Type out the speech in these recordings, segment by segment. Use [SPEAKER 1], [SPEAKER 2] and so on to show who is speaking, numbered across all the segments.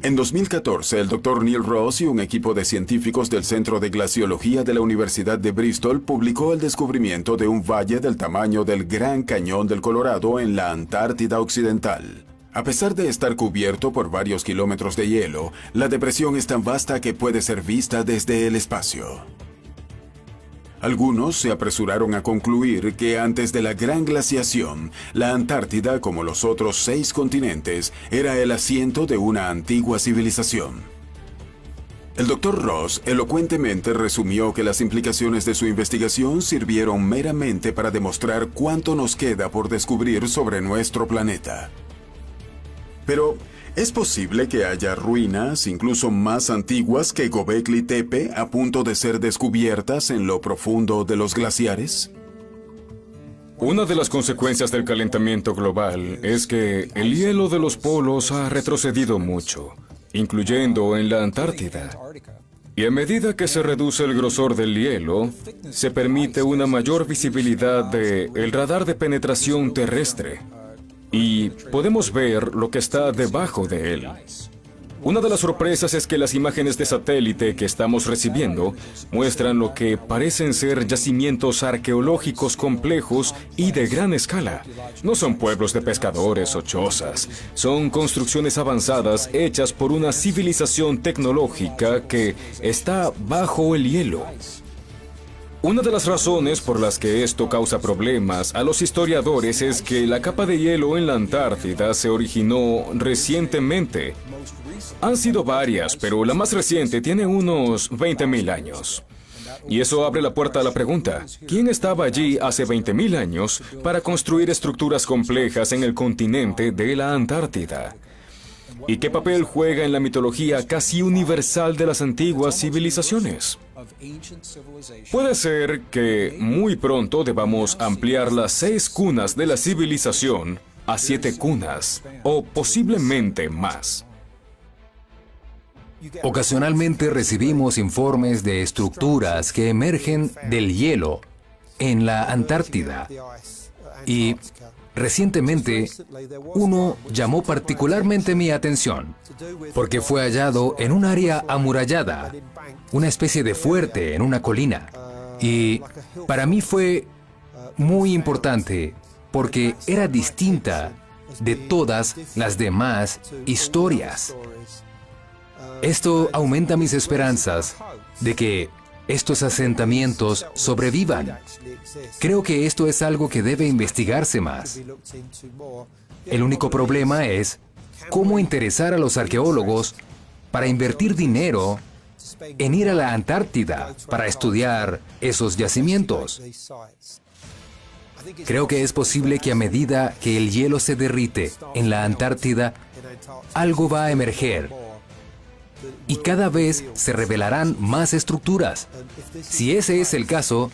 [SPEAKER 1] En 2014, el Dr. Neil Ross y un equipo de científicos del Centro de Glaciología de la Universidad de Bristol publicó el descubrimiento de un valle del tamaño del Gran Cañón del Colorado en la Antártida Occidental. A pesar de estar cubierto por varios kilómetros de hielo, la depresión es tan vasta que puede ser vista desde el espacio. Algunos se apresuraron a concluir que antes de la gran glaciación, la Antártida, como los otros 6 continentes, era el asiento de una antigua civilización. El Dr. Ross elocuentemente resumió que las implicaciones de su investigación sirvieron meramente para demostrar cuánto nos queda por descubrir sobre nuestro planeta. Pero, ¿es posible que haya ruinas incluso más antiguas que Göbekli Tepe a punto de ser descubiertas en lo profundo de los glaciares?
[SPEAKER 2] Una de las consecuencias del calentamiento global es que el hielo de los polos ha retrocedido mucho, incluyendo en la Antártida. Y a medida que se reduce el grosor del hielo, se permite una mayor visibilidad del radar de penetración terrestre. Y podemos ver lo que está debajo de él. Una de las sorpresas es que las imágenes de satélite que estamos recibiendo muestran lo que parecen ser yacimientos arqueológicos complejos y de gran escala. No son pueblos de pescadores o chozas, son construcciones avanzadas hechas por una civilización tecnológica que está bajo el hielo. Una de las razones por las que esto causa problemas a los historiadores es que la capa de hielo en la Antártida se originó recientemente. Han sido varias, pero la más reciente tiene unos 20.000 años. Y eso abre la puerta a la pregunta: ¿quién estaba allí hace 20.000 años para construir estructuras complejas en el continente de la Antártida? ¿Y qué papel juega en la mitología casi universal de las antiguas civilizaciones? Puede ser que muy pronto debamos ampliar las 6 cunas de la civilización a 7 cunas, o posiblemente más.
[SPEAKER 3] Ocasionalmente recibimos informes de estructuras que emergen del hielo en la Antártida. Y recientemente, uno llamó particularmente mi atención, porque fue hallado en un área amurallada, una especie de fuerte en una colina. Y para mí fue muy importante, porque era distinta de todas las demás historias. Esto aumenta mis esperanzas de que estos asentamientos sobrevivan. Creo que esto es algo que debe investigarse más. El único problema es cómo interesar a los arqueólogos para invertir dinero en ir a la Antártida para estudiar esos yacimientos. Creo que es posible que a medida que el hielo se derrite en la Antártida, algo va a emerger. Y cada vez se revelarán más estructuras. Si ese es el caso,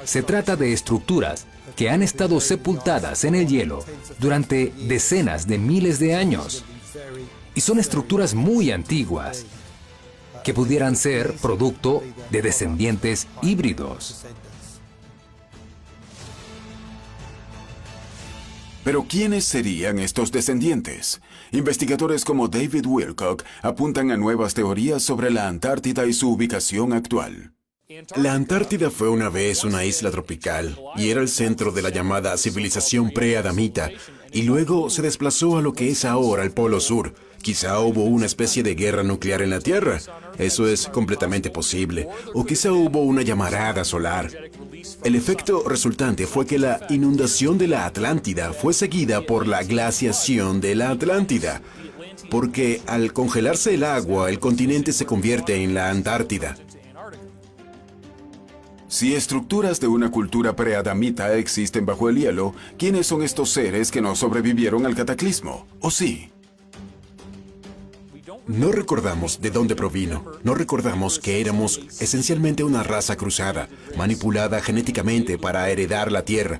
[SPEAKER 3] se trata de estructuras que han estado sepultadas en el hielo durante decenas de miles de años. Y son estructuras muy antiguas, que pudieran ser producto de descendientes híbridos.
[SPEAKER 1] Pero ¿quiénes serían estos descendientes? Investigadores como David Wilcock apuntan a nuevas teorías sobre la Antártida y su ubicación actual.
[SPEAKER 4] La Antártida fue una vez una isla tropical y era el centro de la llamada civilización preadamita, y luego se desplazó a lo que es ahora el Polo Sur. Quizá hubo una especie de guerra nuclear en la Tierra. Eso es completamente posible. O quizá hubo una llamarada solar. El efecto resultante fue que la inundación de la Atlántida fue seguida por la glaciación de la Atlántida, porque al congelarse el agua, el continente se convierte en la Antártida.
[SPEAKER 1] Si estructuras de una cultura preadamita existen bajo el hielo, ¿quiénes son estos seres que no sobrevivieron al cataclismo? ¿O sí?
[SPEAKER 4] No recordamos de dónde provino. No recordamos que éramos esencialmente una raza cruzada, manipulada genéticamente para heredar la Tierra.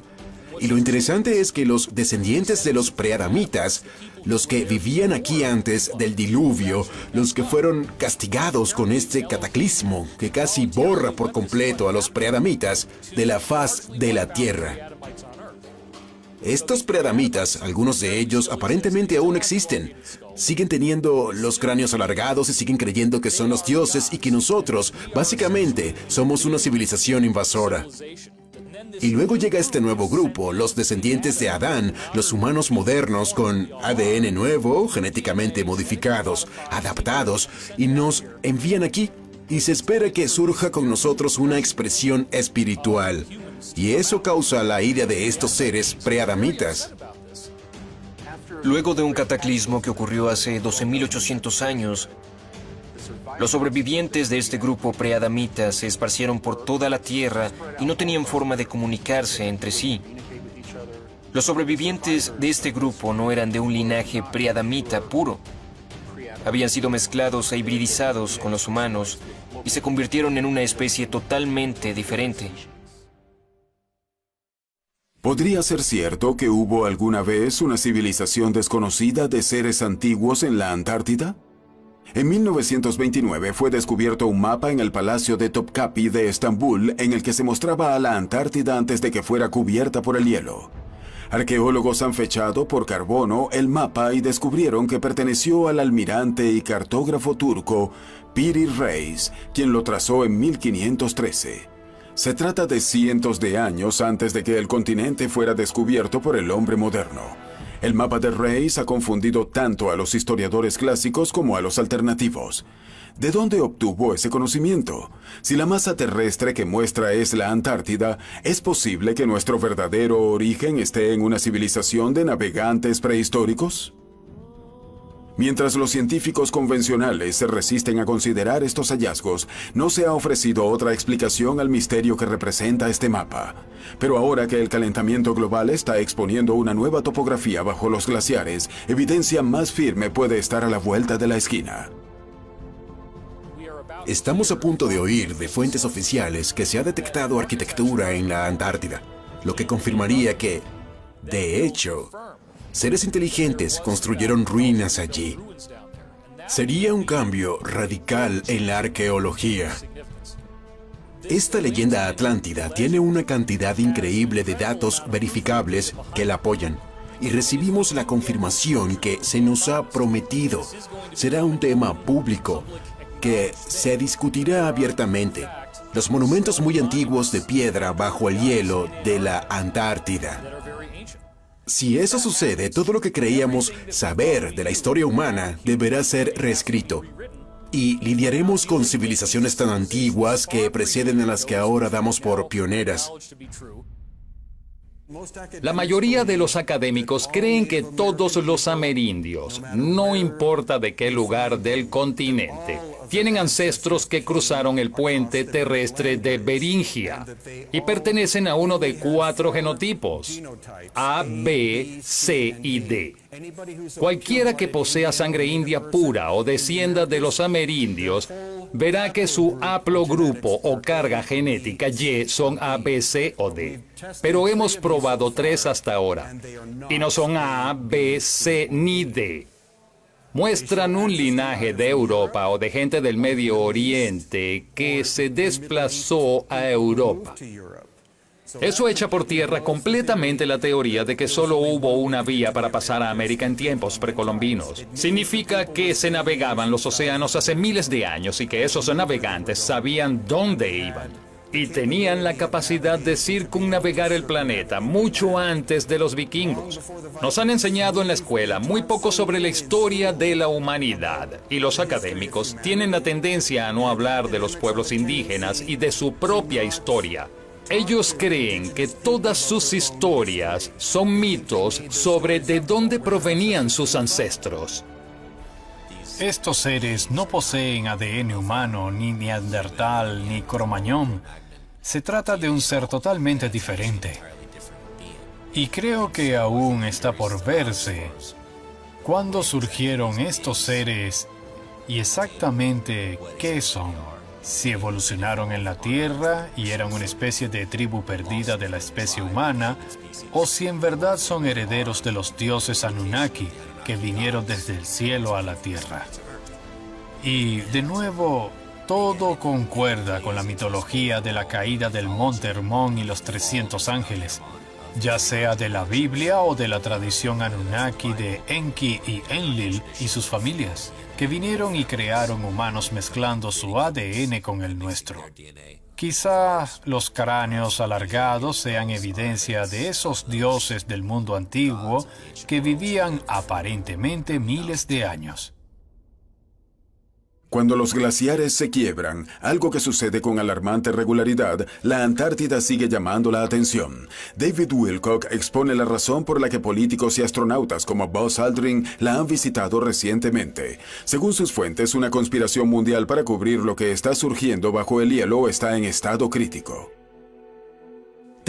[SPEAKER 4] Y lo interesante es que los descendientes de los preadamitas los que vivían aquí antes del diluvio, los que fueron castigados con este cataclismo que casi borra por completo a los preadamitas de la faz de la tierra. Estos preadamitas, algunos de ellos aparentemente aún existen. Siguen teniendo los cráneos alargados y siguen creyendo que son los dioses y que nosotros, básicamente, somos una civilización invasora. Y luego llega este nuevo grupo, los descendientes de Adán, los humanos modernos con ADN nuevo, genéticamente modificados, adaptados, y nos envían aquí. Y se espera que surja con nosotros una expresión espiritual. Y eso causa la ira de estos seres preadamitas.
[SPEAKER 5] Luego de un cataclismo que ocurrió hace 12.800 años, los sobrevivientes de este grupo preadamita se esparcieron por toda la Tierra y no tenían forma de comunicarse entre sí. Los sobrevivientes de este grupo no eran de un linaje preadamita puro. Habían sido mezclados e hibridizados con los humanos y se convirtieron en una especie totalmente diferente.
[SPEAKER 1] ¿Podría ser cierto que hubo alguna vez una civilización desconocida de seres antiguos en la Antártida? En 1929 fue descubierto un mapa en el Palacio de Topkapi de Estambul en el que se mostraba a la Antártida antes de que fuera cubierta por el hielo. Arqueólogos han fechado por carbono el mapa y descubrieron que perteneció al almirante y cartógrafo turco Piri Reis, quien lo trazó en 1513. Se trata de cientos de años antes de que el continente fuera descubierto por el hombre moderno. El mapa de Reis ha confundido tanto a los historiadores clásicos como a los alternativos. ¿De dónde obtuvo ese conocimiento? Si la masa terrestre que muestra es la Antártida, ¿es posible que nuestro verdadero origen esté en una civilización de navegantes prehistóricos? Mientras los científicos convencionales se resisten a considerar estos hallazgos, no se ha ofrecido otra explicación al misterio que representa este mapa. Pero ahora que el calentamiento global está exponiendo una nueva topografía bajo los glaciares, evidencia más firme puede estar a la vuelta de la esquina.
[SPEAKER 4] Estamos a punto de oír de fuentes oficiales que se ha detectado arquitectura en la Antártida, lo que confirmaría que, de hecho, seres inteligentes construyeron ruinas allí. Sería un cambio radical en la arqueología. Esta leyenda atlántida tiene una cantidad increíble de datos verificables que la apoyan. Y recibimos la confirmación que se nos ha prometido. Será un tema público que se discutirá abiertamente. Los monumentos muy antiguos de piedra bajo el hielo de la Antártida. Si eso sucede, todo lo que creíamos saber de la historia humana deberá ser reescrito. Y lidiaremos con civilizaciones tan antiguas que preceden a las que ahora damos por pioneras.
[SPEAKER 3] La mayoría de los académicos creen que todos los amerindios, no importa de qué lugar del continente, tienen ancestros que cruzaron el puente terrestre de Beringia y pertenecen a uno de 4 genotipos, A, B, C y D. Cualquiera que posea sangre india pura o descienda de los amerindios, verá que su haplogrupo o carga genética Y son A, B, C o D. Pero hemos probado 3 hasta ahora, y no son A, B, C ni D. Muestran un linaje de Europa o de gente del Medio Oriente que se desplazó a Europa. Eso echa por tierra completamente la teoría de que solo hubo una vía para pasar a América en tiempos precolombinos. Significa que se navegaban los océanos hace miles de años y que esos navegantes sabían dónde iban. Y tenían la capacidad de circunnavegar el planeta mucho antes de los vikingos. Nos han enseñado en la escuela muy poco sobre la historia de la humanidad, y los académicos tienen la tendencia a no hablar de los pueblos indígenas y de su propia historia. Ellos creen que todas sus historias son mitos sobre de dónde provenían sus ancestros.
[SPEAKER 6] Estos seres no poseen ADN humano, ni neandertal, ni cromañón. Se trata de un ser totalmente diferente. Y creo que aún está por verse cuándo surgieron estos seres y exactamente qué son. Si evolucionaron en la Tierra y eran una especie de tribu perdida de la especie humana, o si en verdad son herederos de los dioses Anunnaki, que vinieron desde el cielo a la tierra. Y, de nuevo, todo concuerda con la mitología de la caída del Monte Hermón y los 300 ángeles, ya sea de la Biblia o de la tradición Anunnaki de Enki y Enlil y sus familias, que vinieron y crearon humanos mezclando su ADN con el nuestro. Quizá los cráneos alargados sean evidencia de esos dioses del mundo antiguo que vivían aparentemente miles de años.
[SPEAKER 1] Cuando los glaciares se quiebran, algo que sucede con alarmante regularidad, la Antártida sigue llamando la atención. David Wilcock expone la razón por la que políticos y astronautas como Buzz Aldrin la han visitado recientemente. Según sus fuentes, una conspiración mundial para cubrir lo que está surgiendo bajo el hielo está en estado crítico.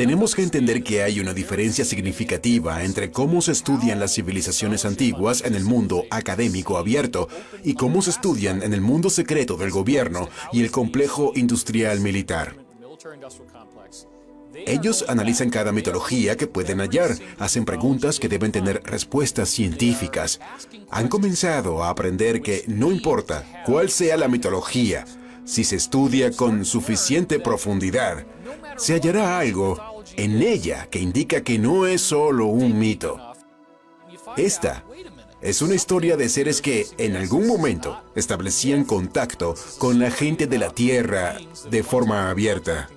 [SPEAKER 4] Tenemos que entender que hay una diferencia significativa entre cómo se estudian las civilizaciones antiguas en el mundo académico abierto y cómo se estudian en el mundo secreto del gobierno y el complejo industrial militar. Ellos analizan cada mitología que pueden hallar, hacen preguntas que deben tener respuestas científicas. Han comenzado a aprender que no importa cuál sea la mitología, si se estudia con suficiente profundidad, se hallará algo en ella que indica que no es solo un mito. Esta es una historia de seres que en algún momento establecían contacto con la gente de la Tierra de forma abierta.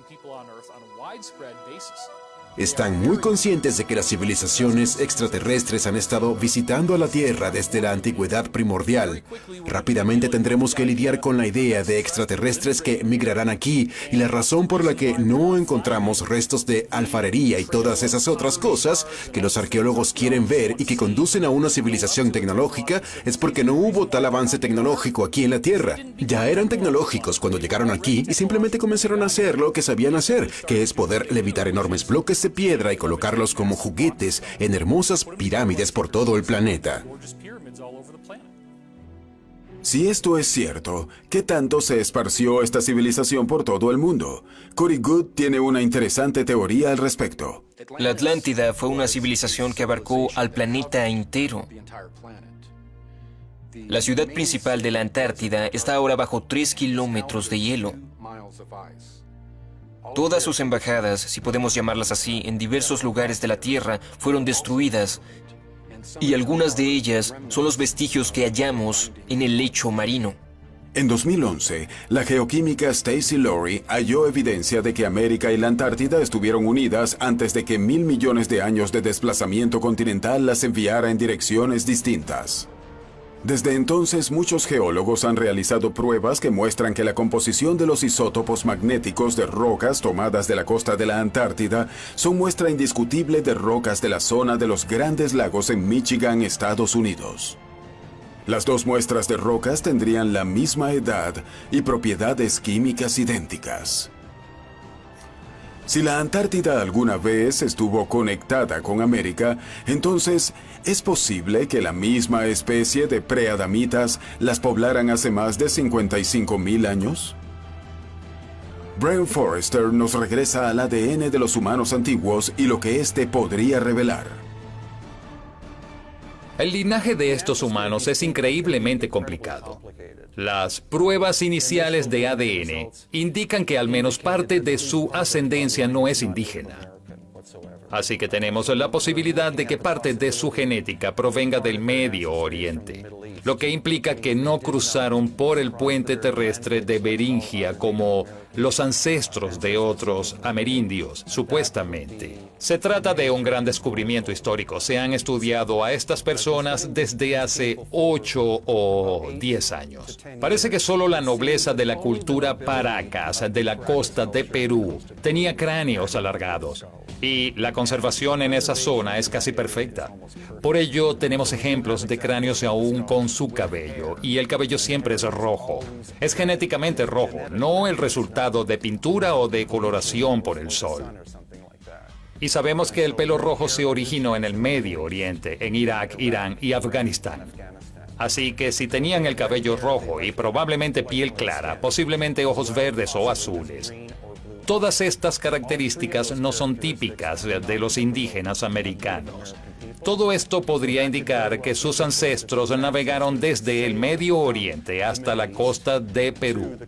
[SPEAKER 4] Están muy conscientes de que las civilizaciones extraterrestres han estado visitando a la Tierra desde la antigüedad primordial. Rápidamente tendremos que lidiar con la idea de extraterrestres que migrarán aquí y la razón por la que no encontramos restos de alfarería y todas esas otras cosas que los arqueólogos quieren ver y que conducen a una civilización tecnológica es porque no hubo tal avance tecnológico aquí en la Tierra. Ya eran tecnológicos cuando llegaron aquí y simplemente comenzaron a hacer lo que sabían hacer, que es poder levitar enormes bloques de piedra y colocarlos como juguetes en hermosas pirámides por todo el planeta.
[SPEAKER 1] Si esto es cierto, ¿qué tanto se esparció esta civilización por todo el mundo? Corey Goode tiene una interesante teoría al respecto.
[SPEAKER 5] La Atlántida fue una civilización que abarcó al planeta entero. La ciudad principal de la Antártida está ahora bajo 3 kilómetros de hielo. Todas sus embajadas, si podemos llamarlas así, en diversos lugares de la Tierra fueron destruidas, y algunas de ellas son los vestigios que hallamos en el lecho marino.
[SPEAKER 1] En 2011, la geoquímica Stacy Lowry halló evidencia de que América y la Antártida estuvieron unidas antes de que 1.000 millones de años de desplazamiento continental las enviara en direcciones distintas. Desde entonces, muchos geólogos han realizado pruebas que muestran que la composición de los isótopos magnéticos de rocas tomadas de la costa de la Antártida son muestra indiscutible de rocas de la zona de los Grandes Lagos en Michigan, Estados Unidos. Las dos muestras de rocas tendrían la misma edad y propiedades químicas idénticas. Si la Antártida alguna vez estuvo conectada con América, entonces, ¿es posible que la misma especie de preadamitas las poblaran hace más de 55.000 años? Brian Forrester nos regresa al ADN de los humanos antiguos y lo que éste podría revelar.
[SPEAKER 3] El linaje de estos humanos es increíblemente complicado. Las pruebas iniciales de ADN indican que al menos parte de su ascendencia no es indígena. Así que tenemos la posibilidad de que parte de su genética provenga del Medio Oriente, lo que implica que no cruzaron por el puente terrestre de Beringia como los ancestros de otros amerindios, supuestamente. Se trata de un gran descubrimiento histórico. Se han estudiado a estas personas desde hace 8 o 10 años. Parece que solo la nobleza de la cultura Paracas de la costa de Perú tenía cráneos alargados. Y la conservación en esa zona es casi perfecta. Por ello, tenemos ejemplos de cráneos aún con su cabello, y el cabello siempre es rojo. Es genéticamente rojo, no el resultado de pintura o de coloración por el sol. Y sabemos que el pelo rojo se originó en el Medio Oriente, en Irak, Irán y Afganistán. Así que si tenían el cabello rojo y probablemente piel clara, posiblemente ojos verdes o azules, todas estas características no son típicas de los indígenas americanos.
[SPEAKER 7] Todo esto podría indicar que sus ancestros navegaron desde el Medio Oriente hasta la costa de Perú.